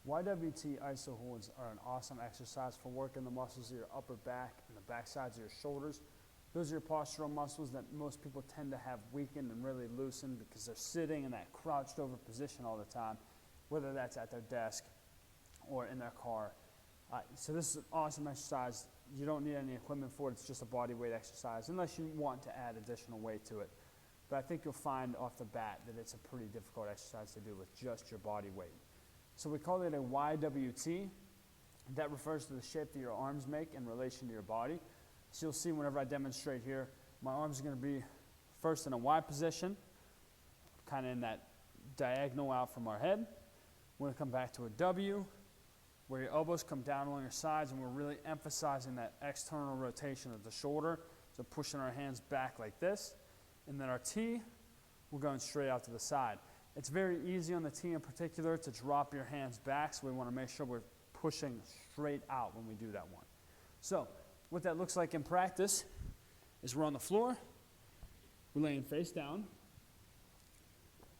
YWT iso holds are an awesome exercise for working the muscles of your upper back and the back sides of your shoulders. Those are your postural muscles that most people tend to have weakened and really loosened because they're sitting in that crouched over position all the time, whether that's at their desk or in their car. So this is an awesome exercise. You don't need any equipment for it. It's just a body weight exercise unless you want to add additional weight to it. But I think you'll find off the bat that it's a pretty difficult exercise to do with just your body weight. So we call it a YWT. That refers to the shape that your arms make in relation to your body. So you'll see whenever I demonstrate here, my arms are going to be first in a Y position, kind of in that diagonal out from our head. We're going to come back to a W, where your elbows come down along your sides, and we're really emphasizing that external rotation of the shoulder, so pushing our hands back like this. And then our T, we're going straight out to the side. It's very easy on the T in particular to drop your hands back, so we want to make sure we're pushing straight out when we do that one. So what that looks like in practice is we're on the floor, we're laying face down,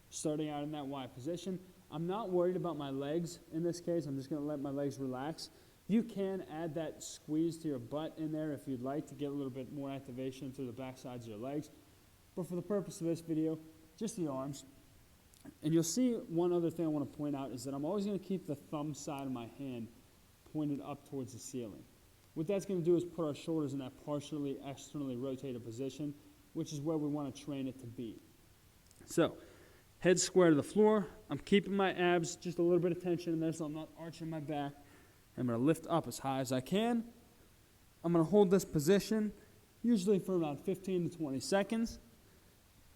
starting out in that Y position. I'm not worried about my legs in this case. I'm just going to let my legs relax. You can add that squeeze to your butt in there if you'd like to get a little bit more activation through the back sides of your legs. But for the purpose of this video, just the arms. And you'll see one other thing I want to point out is that I'm always going to keep the thumb side of my hand pointed up towards the ceiling. What that's going to do is put our shoulders in that partially externally rotated position, which is where we want to train it to be. So, head square to the floor. I'm keeping my abs, just a little bit of tension in there so I'm not arching my back. I'm going to lift up as high as I can. I'm going to hold this position, usually for about 15 to 20 seconds.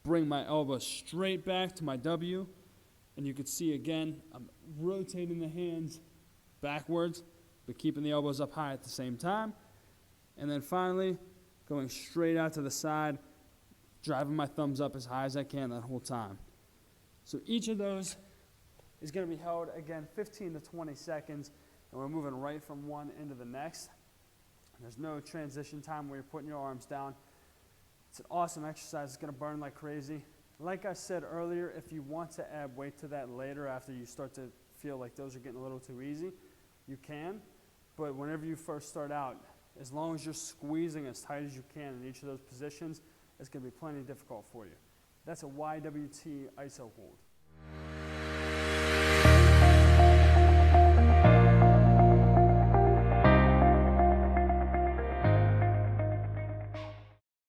Bring my elbow straight back to my W. And you can see again, I'm rotating the hands backwards, but keeping the elbows up high at the same time. And then finally, going straight out to the side, driving my thumbs up as high as I can that whole time. So each of those is going to be held, again, 15 to 20 seconds, and we're moving right from one into the next. There's no transition time where you're putting your arms down. It's an awesome exercise. It's going to burn like crazy. Like I said earlier, if you want to add weight to that later after you start to feel like those are getting a little too easy, you can. But whenever you first start out, as long as you're squeezing as tight as you can in each of those positions, it's going to be plenty difficult for you. That's a YWT iso hold.